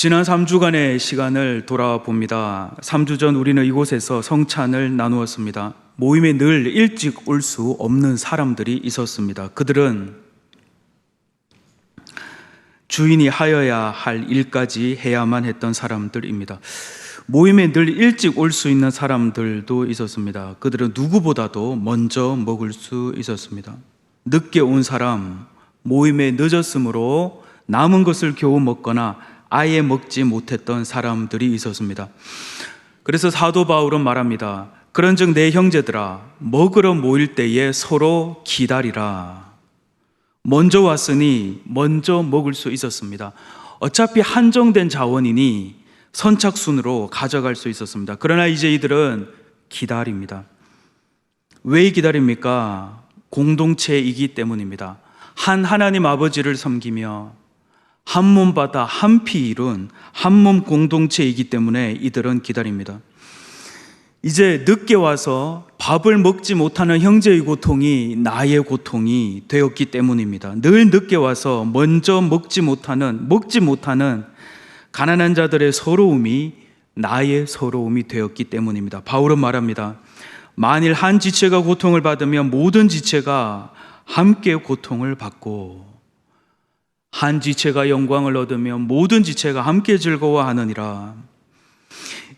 지난 3주간의 시간을 돌아봅니다. 3주 전 우리는 이곳에서 성찬을 나누었습니다. 모임에 늘 일찍 올 수 없는 사람들이 있었습니다. 그들은 주인이 하여야 할 일까지 해야만 했던 사람들입니다. 모임에 늘 일찍 올 수 있는 사람들도 있었습니다. 그들은 누구보다도 먼저 먹을 수 있었습니다. 늦게 온 사람, 모임에 늦었으므로 남은 것을 겨우 먹거나 아예 먹지 못했던 사람들이 있었습니다. 그래서 사도 바울은 말합니다. 그런즉 내 형제들아, 먹으러 모일 때에 서로 기다리라. 먼저 왔으니 먼저 먹을 수 있었습니다. 어차피 한정된 자원이니 선착순으로 가져갈 수 있었습니다. 그러나 이제 이들은 기다립니다. 왜 기다립니까? 공동체이기 때문입니다. 한 하나님 아버지를 섬기며 한 몸 받아 한 피 이룬 한 몸 공동체이기 때문에 이들은 기다립니다. 이제 늦게 와서 밥을 먹지 못하는 형제의 고통이 나의 고통이 되었기 때문입니다. 늘 늦게 와서 먼저 먹지 못하는 가난한 자들의 서러움이 나의 서러움이 되었기 때문입니다. 바울은 말합니다. 만일 한 지체가 고통을 받으면 모든 지체가 함께 고통을 받고 한 지체가 영광을 얻으면 모든 지체가 함께 즐거워하느니라.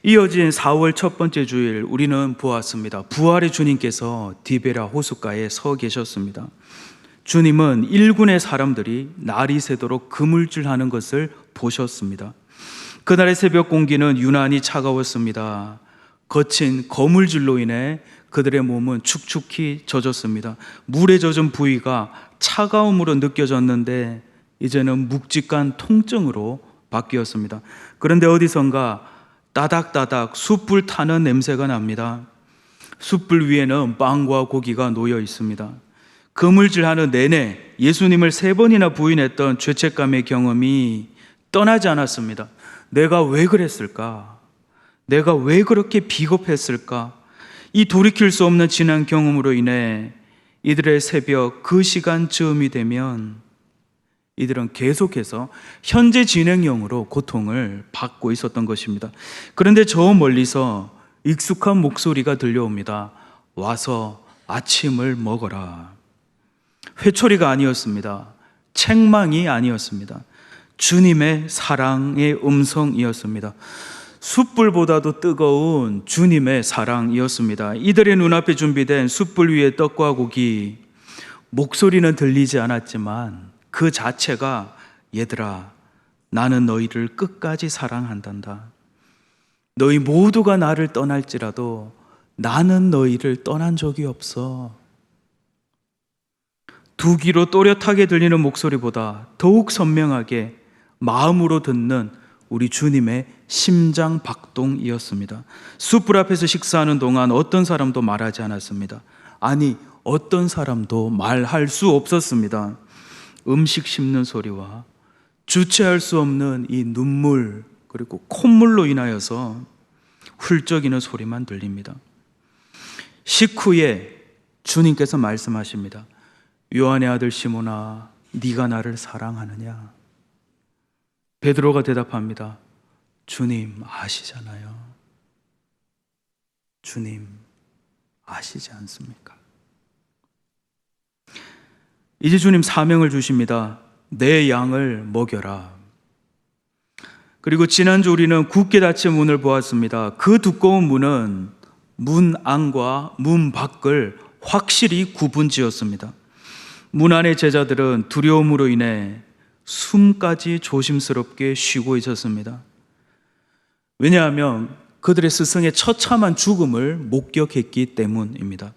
이어진 4월 첫 번째 주일 우리는 보았습니다. 부활의 주님께서 디베라 호숫가에 서 계셨습니다. 주님은 1군의 사람들이 날이 새도록 그물질하는 것을 보셨습니다. 그날의 새벽 공기는 유난히 차가웠습니다. 거친 거물질로 인해 그들의 몸은 축축히 젖었습니다. 물에 젖은 부위가 차가움으로 느껴졌는데 이제는 묵직한 통증으로 바뀌었습니다. 그런데 어디선가 따닥따닥 숯불 타는 냄새가 납니다. 숯불 위에는 빵과 고기가 놓여 있습니다. 그물질하는 내내 예수님을 3번이나 부인했던 죄책감의 경험이 떠나지 않았습니다. 내가 왜 그랬을까? 내가 왜 그렇게 비겁했을까? 이 돌이킬 수 없는 지난 경험으로 인해 이들의 새벽 그 시간쯤이 되면 이들은 계속해서 현재 진행형으로 고통을 받고 있었던 것입니다. 그런데 저 멀리서 익숙한 목소리가 들려옵니다. 와서 아침을 먹어라. 회초리가 아니었습니다. 책망이 아니었습니다. 주님의 사랑의 음성이었습니다. 숯불보다도 뜨거운 주님의 사랑이었습니다. 이들의 눈앞에 준비된 숯불 위에 떡과 고기, 목소리는 들리지 않았지만 그 자체가 얘들아, 나는 너희를 끝까지 사랑한단다. 너희 모두가 나를 떠날지라도 나는 너희를 떠난 적이 없어. 두 귀로 또렷하게 들리는 목소리보다 더욱 선명하게 마음으로 듣는 우리 주님의 심장 박동이었습니다. 숯불 앞에서 식사하는 동안 어떤 사람도 말하지 않았습니다. 아니, 어떤 사람도 말할 수 없었습니다. 음식 씹는 소리와 주체할 수 없는 이 눈물 그리고 콧물로 인하여서 훌쩍이는 소리만 들립니다. 식후에 주님께서 말씀하십니다. 요한의 아들 시몬아, 네가 나를 사랑하느냐? 베드로가 대답합니다. 주님 아시잖아요. 주님 아시지 않습니까? 이제 주님 사명을 주십니다. 내 양을 먹여라. 그리고 지난주 우리는 굳게 닫힌 문을 보았습니다. 그 두꺼운 문은 문 안과 문 밖을 확실히 구분지었습니다. 문 안의 제자들은 두려움으로 인해 숨까지 조심스럽게 쉬고 있었습니다. 왜냐하면 그들의 스승의 처참한 죽음을 목격했기 때문입니다.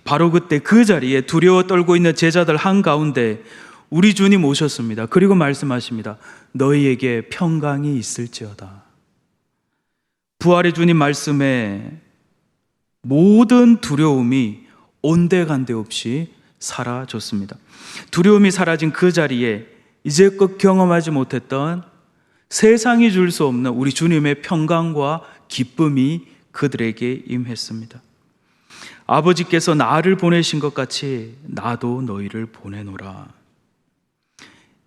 바로 그때 그 자리에 두려워 떨고 있는 제자들 한가운데 우리 주님 오셨습니다. 그리고 말씀하십니다. 너희에게 평강이 있을지어다. 부활의 주님 말씀에 모든 두려움이 온데간데 없이 사라졌습니다. 두려움이 사라진 그 자리에 이제껏 경험하지 못했던 세상이 줄 수 없는 우리 주님의 평강과 기쁨이 그들에게 임했습니다. 아버지께서 나를 보내신 것 같이 나도 너희를 보내노라.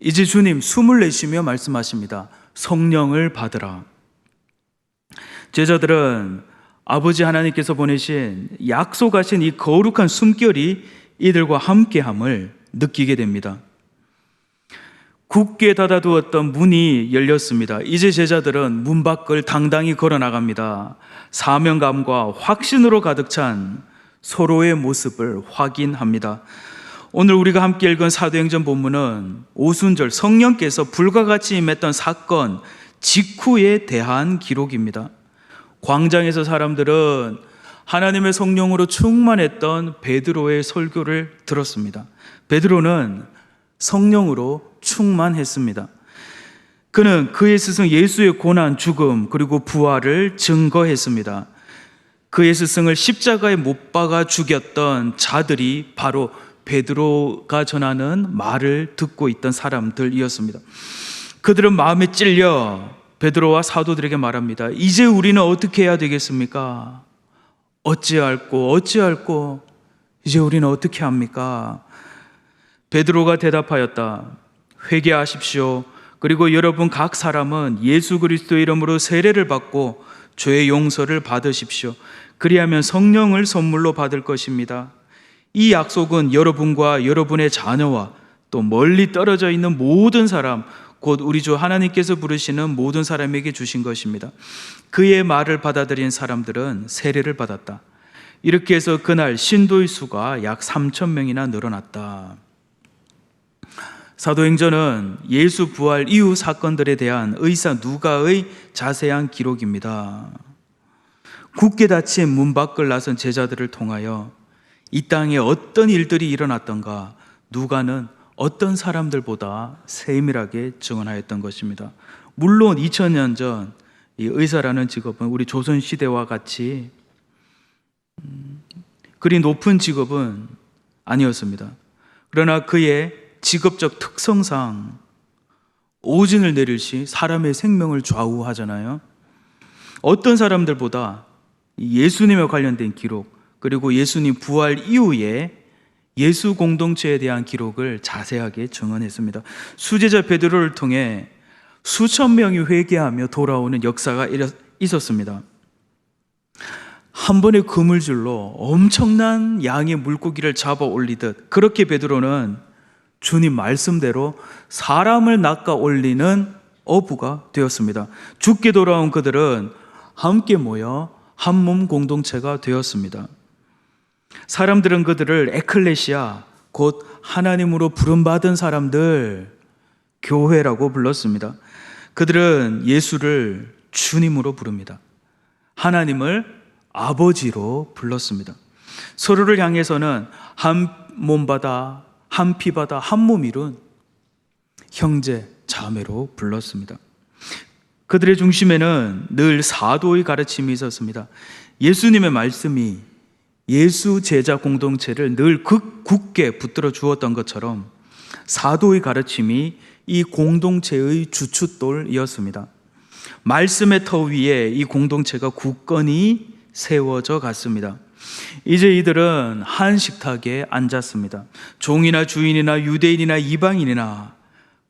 이제 주님 숨을 내쉬며 말씀하십니다. 성령을 받으라. 제자들은 아버지 하나님께서 보내신 약속하신 이 거룩한 숨결이 이들과 함께함을 느끼게 됩니다. 굳게 닫아두었던 문이 열렸습니다. 이제 제자들은 문 밖을 당당히 걸어나갑니다. 사명감과 확신으로 가득 찬 서로의 모습을 확인합니다. 오늘 우리가 함께 읽은 사도행전 본문은 오순절 성령께서 불과 같이 임했던 사건 직후에 대한 기록입니다. 광장에서 사람들은 하나님의 성령으로 충만했던 베드로의 설교를 들었습니다. 베드로는 성령으로 충만했습니다. 그는 그의 스승 예수의 고난, 죽음, 그리고 부활을 증거했습니다. 그의 스승을 십자가에 못 박아 죽였던 자들이 바로 베드로가 전하는 말을 듣고 있던 사람들이었습니다. 그들은 마음에 찔려 베드로와 사도들에게 말합니다. 이제 우리는 어떻게 해야 되겠습니까? 어찌할꼬 이제 우리는 어떻게 합니까? 베드로가 대답하였다. 회개하십시오. 그리고 여러분 각 사람은 예수 그리스도의 이름으로 세례를 받고 죄의 용서를 받으십시오. 그리하면 성령을 선물로 받을 것입니다. 이 약속은 여러분과 여러분의 자녀와 또 멀리 떨어져 있는 모든 사람, 곧 우리 주 하나님께서 부르시는 모든 사람에게 주신 것입니다. 그의 말을 받아들인 사람들은 세례를 받았다. 이렇게 해서 그날 신도의 수가 약 3,000명이나 늘어났다. 사도행전은 예수 부활 이후 사건들에 대한 의사 누가의 자세한 기록입니다. 굳게 닫힌 문 밖을 나선 제자들을 통하여 이 땅에 어떤 일들이 일어났던가 누가는 어떤 사람들보다 세밀하게 증언하였던 것입니다. 물론 2000년 전 이 의사라는 직업은 우리 조선시대와 같이 그리 높은 직업은 아니었습니다. 그러나 그의 직업적 특성상 오진을 내릴 시 사람의 생명을 좌우하잖아요. 어떤 사람들보다 예수님에 관련된 기록, 그리고 예수님 부활 이후에 예수 공동체에 대한 기록을 자세하게 증언했습니다. 수제자 베드로를 통해 수천 명이 회개하며 돌아오는 역사가 있었습니다. 한 번의 그물줄로 엄청난 양의 물고기를 잡아 올리듯 그렇게 베드로는 주님 말씀대로 사람을 낚아 올리는 어부가 되었습니다. 죽게 돌아온 그들은 함께 모여 한 몸 공동체가 되었습니다. 사람들은 그들을 에클레시아, 곧 하나님으로 부름받은 사람들, 교회라고 불렀습니다. 그들은 예수를 주님으로 부릅니다. 하나님을 아버지로 불렀습니다. 서로를 향해서는 한 몸바다, 한 피바다, 한 몸 이룬 형제, 자매로 불렀습니다. 그들의 중심에는 늘 사도의 가르침이 있었습니다. 예수님의 말씀이 예수 제자 공동체를 늘 굳게 붙들어 주었던 것처럼 사도의 가르침이 이 공동체의 주춧돌이었습니다. 말씀의 터 위에 이 공동체가 굳건히 세워져 갔습니다. 이제 이들은 한 식탁에 앉았습니다. 종이나 주인이나 유대인이나 이방인이나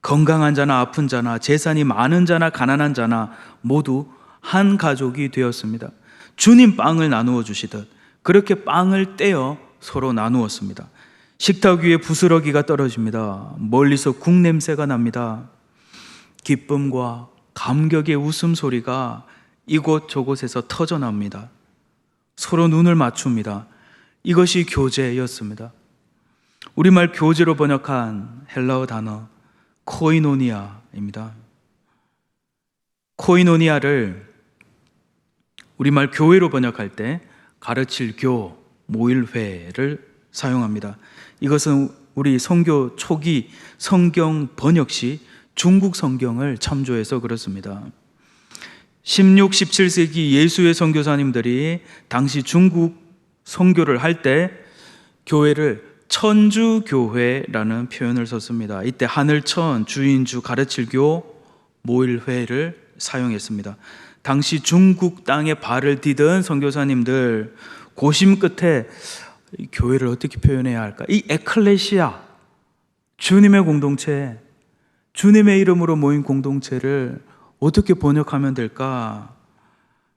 건강한 자나 아픈 자나 재산이 많은 자나 가난한 자나 모두 한 가족이 되었습니다. 주님 빵을 나누어 주시듯 그렇게 빵을 떼어 서로 나누었습니다. 식탁 위에 부스러기가 떨어집니다. 멀리서 국 냄새가 납니다. 기쁨과 감격의 웃음소리가 이곳 저곳에서 터져납니다. 서로 눈을 맞춥니다. 이것이 교제였습니다. 우리말 교제로 번역한 헬라어 단어 코이노니아입니다. 코이노니아를 우리말 교회로 번역할 때 가르칠 교, 모일회를 사용합니다. 이것은 우리 선교 초기 성경 번역 시 중국 성경을 참조해서 그렇습니다. 16, 17세기 예수의 선교사님들이 당시 중국 선교를 할 때 교회를 천주교회라는 표현을 썼습니다. 이때 하늘천, 주인주, 가르칠교, 모일회를 사용했습니다. 당시 중국 땅에 발을 디딘 선교사님들 고심 끝에 이 교회를 어떻게 표현해야 할까? 이 에클레시아, 주님의 공동체, 주님의 이름으로 모인 공동체를 어떻게 번역하면 될까?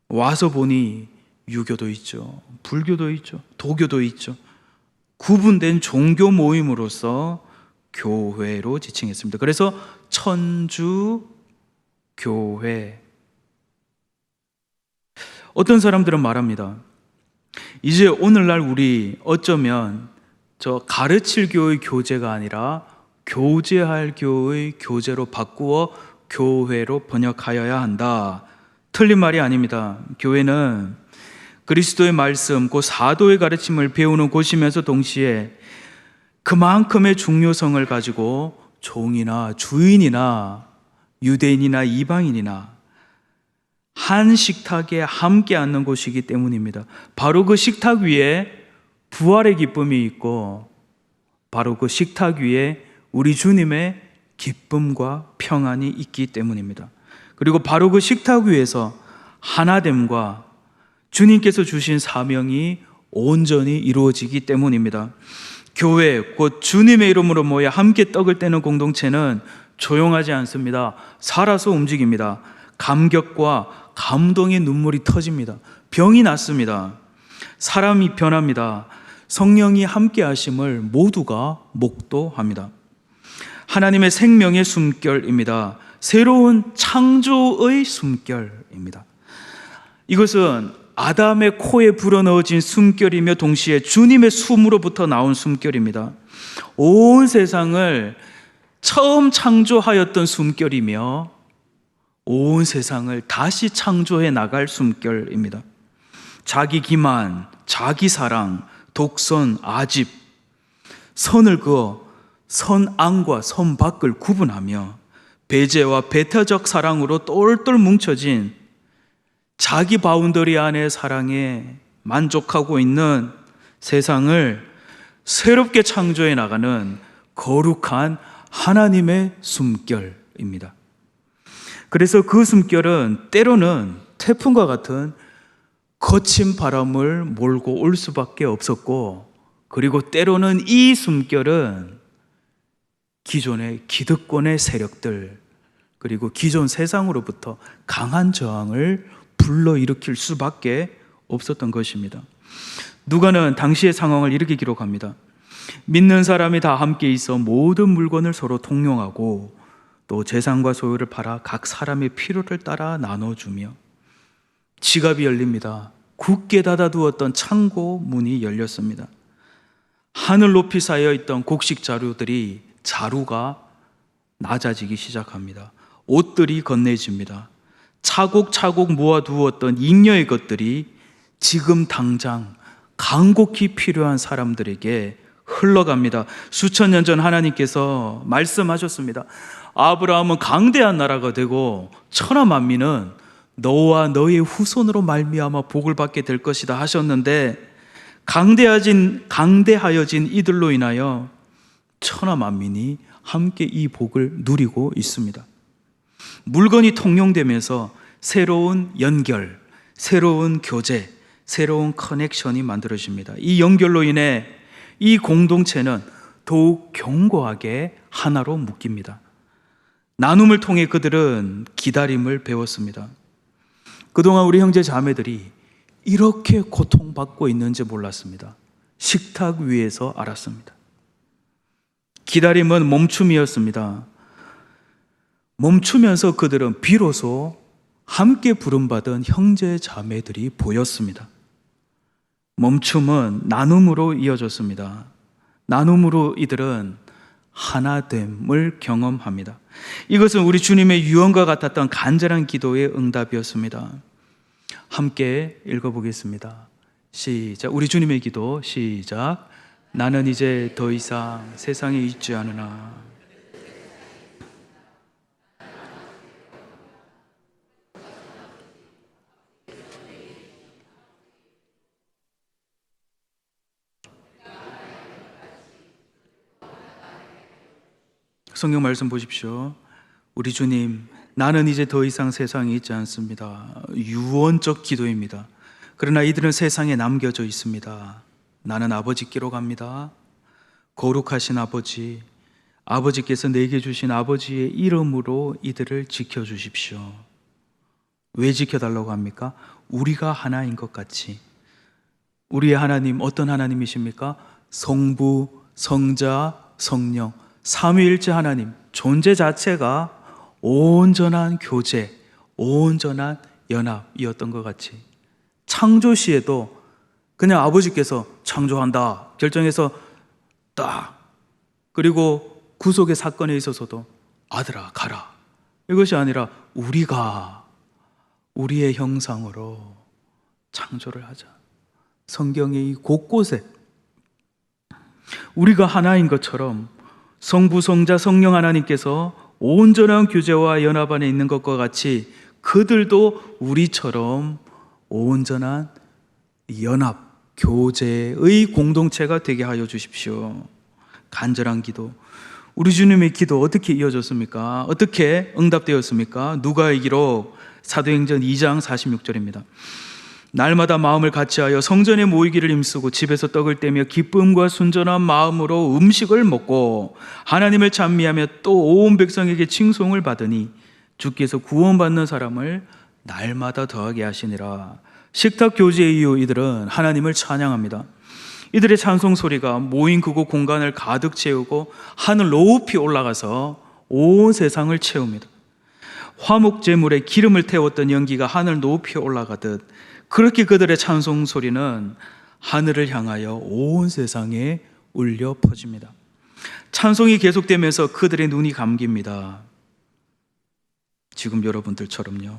와서 보니 유교도 있죠, 불교도 있죠, 도교도 있죠. 구분된 종교 모임으로서 교회로 지칭했습니다. 그래서 천주교회. 어떤 사람들은 말합니다. 이제 오늘날 우리 어쩌면 저 가르칠 교의 교제가 아니라 교제할 교의 교제로 바꾸어 교회로 번역하여야 한다. 틀린 말이 아닙니다. 교회는 그리스도의 말씀, 그 사도의 가르침을 배우는 곳이면서 동시에 그만큼의 중요성을 가지고 종이나 주인이나 유대인이나 이방인이나 한 식탁에 함께 앉는 곳이기 때문입니다. 바로 그 식탁 위에 부활의 기쁨이 있고, 바로 그 식탁 위에 우리 주님의 기쁨과 평안이 있기 때문입니다. 그리고 바로 그 식탁 위에서 하나됨과 주님께서 주신 사명이 온전히 이루어지기 때문입니다. 교회, 곧 주님의 이름으로 모여 함께 떡을 떼는 공동체는 조용하지 않습니다. 살아서 움직입니다. 감격과 감동의 눈물이 터집니다. 병이 낫습니다. 사람이 변합니다. 성령이 함께 하심을 모두가 목도합니다. 하나님의 생명의 숨결입니다. 새로운 창조의 숨결입니다. 이것은 아담의 코에 불어넣어진 숨결이며 동시에 주님의 숨으로부터 나온 숨결입니다. 온 세상을 처음 창조하였던 숨결이며 온 세상을 다시 창조해 나갈 숨결입니다. 자기 기만, 자기 사랑, 독선, 아집, 선을 그어 선안과 선밖을 구분하며 배제와 배타적 사랑으로 똘똘 뭉쳐진 자기 바운더리 안의 사랑에 만족하고 있는 세상을 새롭게 창조해 나가는 거룩한 하나님의 숨결입니다. 그래서 그 숨결은 때로는 태풍과 같은 거친 바람을 몰고 올 수밖에 없었고, 그리고 때로는 이 숨결은 기존의 기득권의 세력들, 그리고 기존 세상으로부터 강한 저항을 불러일으킬 수밖에 없었던 것입니다. 누가는 당시의 상황을 이렇게 기록합니다. 믿는 사람이 다 함께 있어 모든 물건을 서로 통용하고 또 재산과 소유를 팔아 각 사람의 필요를 따라 나눠주며, 지갑이 열립니다. 굳게 닫아두었던 창고 문이 열렸습니다. 하늘 높이 쌓여있던 곡식 자루가 낮아지기 시작합니다. 옷들이 건네집니다. 차곡차곡 모아두었던 잉여의 것들이 지금 당장 간곡히 필요한 사람들에게 흘러갑니다. 수천 년 전 하나님께서 말씀하셨습니다. 아브라함은 강대한 나라가 되고 천하 만민은 너와 너의 후손으로 말미암아 복을 받게 될 것이다 하셨는데, 강대하여진 이들로 인하여 천하 만민이 함께 이 복을 누리고 있습니다. 물건이 통용되면서 새로운 연결, 새로운 교제, 새로운 커넥션이 만들어집니다. 이 연결로 인해 이 공동체는 더욱 견고하게 하나로 묶입니다. 나눔을 통해 그들은 기다림을 배웠습니다. 그동안 우리 형제 자매들이 이렇게 고통받고 있는지 몰랐습니다. 식탁 위에서 알았습니다. 기다림은 멈춤이었습니다. 멈추면서 그들은 비로소 함께 부름받은 형제 자매들이 보였습니다. 멈춤은 나눔으로 이어졌습니다. 나눔으로 이들은 하나됨을 경험합니다. 이것은 우리 주님의 유언과 같았던 간절한 기도의 응답이었습니다. 함께 읽어보겠습니다. 시작. 우리 주님의 기도 시작. 나는 이제 더 이상 세상에 있지 않으나 성경 말씀 보십시오. 우리 주님, 나는 이제 더 이상 세상에 있지 않습니다. 유언적 기도입니다. 그러나 이들은 세상에 남겨져 있습니다. 나는 아버지께로 갑니다. 거룩하신 아버지, 아버지께서 내게 주신 아버지의 이름으로 이들을 지켜주십시오. 왜 지켜달라고 합니까? 우리가 하나인 것 같이. 우리의 하나님 어떤 하나님이십니까? 성부, 성자, 성령, 삼위일체 하나님, 존재 자체가 온전한 교제, 온전한 연합이었던 것 같이 창조 시에도 그냥 아버지께서 창조한다 결정해서 딱, 그리고 구속의 사건에 있어서도 아들아 가라, 이것이 아니라 우리가 우리의 형상으로 창조를 하자. 성경의 이 곳곳에 우리가 하나인 것처럼 성부, 성자, 성령 하나님께서 온전한 교제와 연합 안에 있는 것과 같이 그들도 우리처럼 온전한 연합, 교제의 공동체가 되게 하여 주십시오. 간절한 기도. 우리 주님의 기도 어떻게 이어졌습니까? 어떻게 응답되었습니까? 누가의 기록 사도행전 2장 46절입니다. 날마다 마음을 같이하여 성전에 모이기를 힘쓰고 집에서 떡을 떼며 기쁨과 순전한 마음으로 음식을 먹고 하나님을 찬미하며 또 온 백성에게 칭송을 받으니 주께서 구원받는 사람을 날마다 더하게 하시니라. 식탁 교제 이후 이들은 하나님을 찬양합니다. 이들의 찬송 소리가 모인 그곳 공간을 가득 채우고 하늘 높이 올라가서 온 세상을 채웁니다. 화목제물에 기름을 태웠던 연기가 하늘 높이 올라가듯 그렇게 그들의 찬송 소리는 하늘을 향하여 온 세상에 울려 퍼집니다. 찬송이 계속되면서 그들의 눈이 감깁니다. 지금 여러분들처럼요.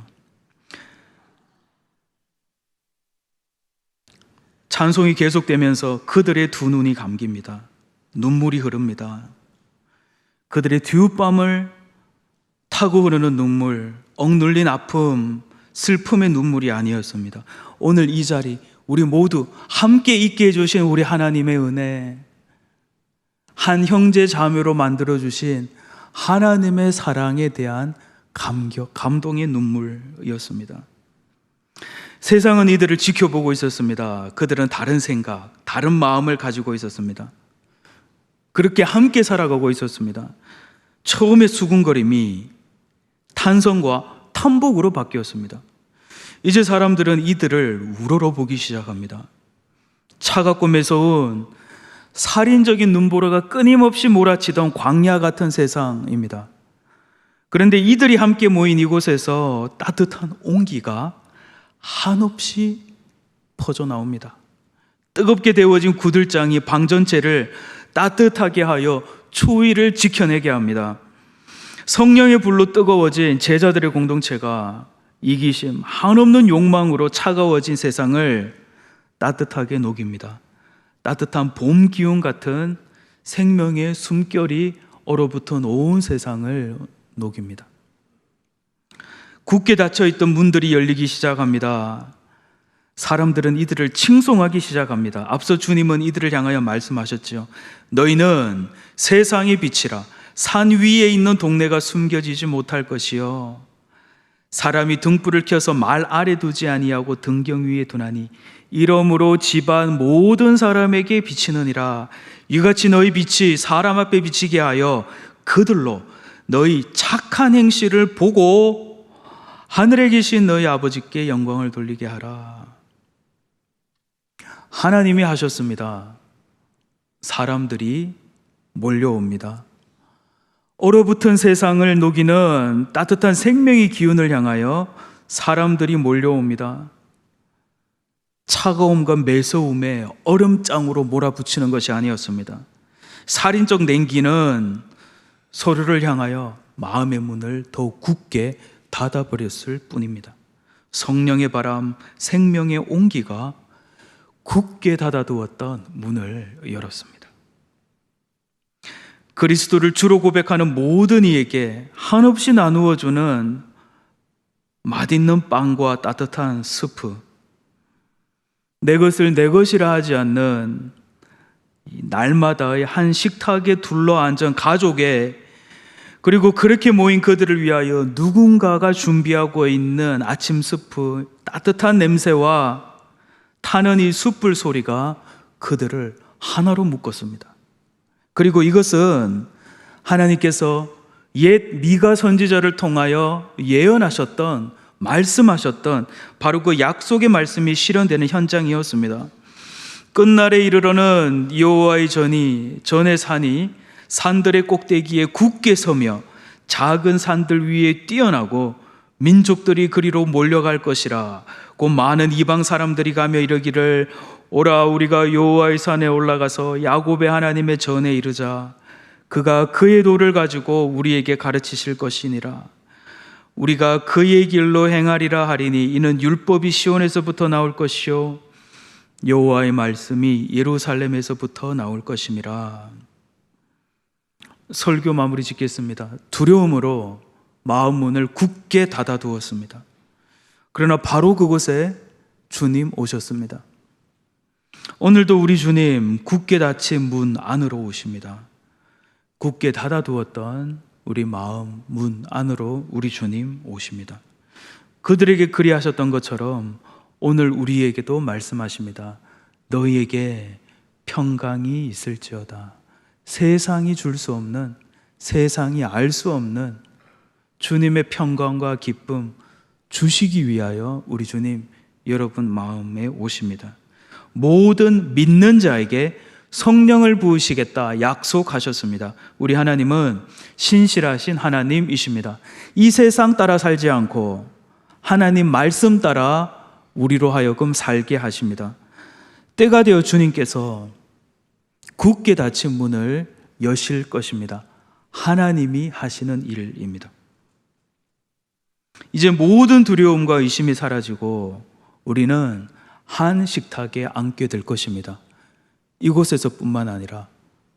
찬송이 계속되면서 그들의 두 눈이 감깁니다. 눈물이 흐릅니다. 그들의 뒷밤을 타고 흐르는 눈물, 억눌린 아픔, 슬픔의 눈물이 아니었습니다. 오늘 이 자리 우리 모두 함께 있게 해주신 우리 하나님의 은혜, 한 형제 자매로 만들어주신 하나님의 사랑에 대한 감격, 감동의 눈물이었습니다. 세상은 이들을 지켜보고 있었습니다. 그들은 다른 생각, 다른 마음을 가지고 있었습니다. 그렇게 함께 살아가고 있었습니다. 처음에 수군거림이 탄성과 탐복으로 바뀌었습니다. 이제 사람들은 이들을 우러러 보기 시작합니다. 차갑고 매서운 살인적인 눈보라가 끊임없이 몰아치던 광야 같은 세상입니다. 그런데 이들이 함께 모인 이곳에서 따뜻한 온기가 한없이 퍼져 나옵니다. 뜨겁게 데워진 구들장이 방 전체를 따뜻하게 하여 추위를 지켜내게 합니다. 성령의 불로 뜨거워진 제자들의 공동체가 이기심, 한없는 욕망으로 차가워진 세상을 따뜻하게 녹입니다. 따뜻한 봄 기운 같은 생명의 숨결이 얼어붙은 온 세상을 녹입니다. 굳게 닫혀있던 문들이 열리기 시작합니다. 사람들은 이들을 칭송하기 시작합니다. 앞서 주님은 이들을 향하여 말씀하셨죠. 너희는 세상의 빛이라. 산 위에 있는 동네가 숨겨지지 못할 것이요 사람이 등불을 켜서 말 아래 두지 아니하고 등경 위에 두나니 이러므로 집안 모든 사람에게 비치느니라. 이같이 너희 빛이 사람 앞에 비치게 하여 그들로 너희 착한 행실을 보고 하늘에 계신 너희 아버지께 영광을 돌리게 하라. 하나님이 하셨습니다. 사람들이 몰려옵니다. 얼어붙은 세상을 녹이는 따뜻한 생명의 기운을 향하여 사람들이 몰려옵니다. 차가움과 매서움에 얼음장으로 몰아붙이는 것이 아니었습니다. 살인적 냉기는 서로를 향하여 마음의 문을 더욱 굳게 닫아버렸을 뿐입니다. 성령의 바람, 생명의 온기가 굳게 닫아두었던 문을 열었습니다. 그리스도를 주로 고백하는 모든 이에게 한없이 나누어주는 맛있는 빵과 따뜻한 스프, 내 것을 내 것이라 하지 않는 날마다의 한 식탁에 둘러앉은 가족의, 그리고 그렇게 모인 그들을 위하여 누군가가 준비하고 있는 아침 스프, 따뜻한 냄새와 타는 이 숯불 소리가 그들을 하나로 묶었습니다. 그리고 이것은 하나님께서 옛 미가 선지자를 통하여 예언하셨던 말씀하셨던 바로 그 약속의 말씀이 실현되는 현장이었습니다. 끝날에 이르러는 여호와의 전의 산이 산들의 꼭대기에 굳게 서며 작은 산들 위에 뛰어나고 민족들이 그리로 몰려갈 것이라. 곧 많은 이방 사람들이 가며 이르기를 오라 우리가 여호와의 산에 올라가서 야곱의 하나님의 전에 이르자. 그가 그의 도를 가지고 우리에게 가르치실 것이니라. 우리가 그의 길로 행하리라 하리니 이는 율법이 시온에서부터 나올 것이요 여호와의 말씀이 예루살렘에서부터 나올 것임이라. 설교 마무리 짓겠습니다. 두려움으로 마음 문을 굳게 닫아두었습니다. 그러나 바로 그곳에 주님 오셨습니다. 오늘도 우리 주님 굳게 닫힌 문 안으로 오십니다. 굳게 닫아두었던 우리 마음 문 안으로 우리 주님 오십니다. 그들에게 그리하셨던 것처럼 오늘 우리에게도 말씀하십니다. 너희에게 평강이 있을지어다. 세상이 줄 수 없는, 세상이 알 수 없는 주님의 평강과 기쁨 주시기 위하여 우리 주님 여러분 마음에 오십니다. 모든 믿는 자에게 성령을 부으시겠다 약속하셨습니다. 우리 하나님은 신실하신 하나님이십니다. 이 세상 따라 살지 않고 하나님 말씀 따라 우리로 하여금 살게 하십니다. 때가 되어 주님께서 굳게 닫힌 문을 여실 것입니다. 하나님이 하시는 일입니다. 이제 모든 두려움과 의심이 사라지고 우리는 한 식탁에 앉게 될 것입니다. 이곳에서뿐만 아니라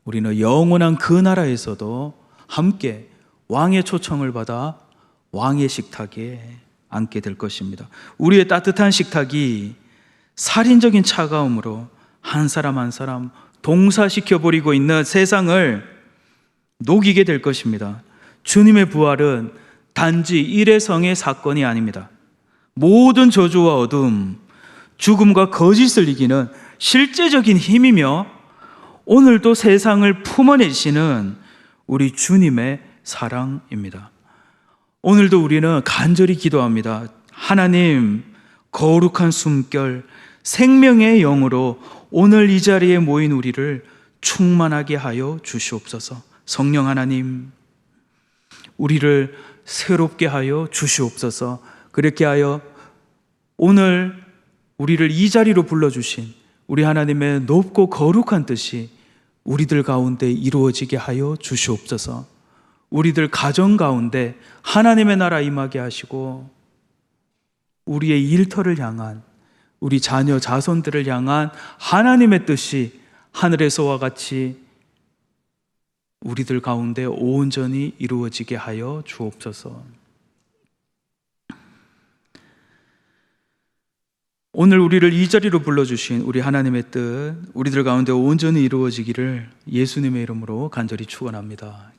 우리는 영원한 그 나라에서도 함께 왕의 초청을 받아 왕의 식탁에 앉게 될 것입니다. 우리의 따뜻한 식탁이 살인적인 차가움으로 한 사람 한 사람 동사시켜버리고 있는 세상을 녹이게 될 것입니다. 주님의 부활은 단지 일회성의 사건이 아닙니다. 모든 저주와 어둠, 죽음과 거짓을 이기는 실제적인 힘이며 오늘도 세상을 품어내시는 우리 주님의 사랑입니다. 오늘도 우리는 간절히 기도합니다. 하나님, 거룩한 숨결, 생명의 영으로 오늘 이 자리에 모인 우리를 충만하게 하여 주시옵소서. 성령 하나님, 우리를 새롭게 하여 주시옵소서. 그렇게 하여 오늘 우리를 이 자리로 불러주신 우리 하나님의 높고 거룩한 뜻이 우리들 가운데 이루어지게 하여 주시옵소서. 우리들 가정 가운데 하나님의 나라 임하게 하시고 우리의 일터를 향한, 우리 자녀 자손들을 향한 하나님의 뜻이 하늘에서와 같이 우리들 가운데 온전히 이루어지게 하여 주옵소서. 오늘 우리를 이 자리로 불러주신 우리 하나님의 뜻, 우리들 가운데 온전히 이루어지기를 예수님의 이름으로 간절히 축원합니다.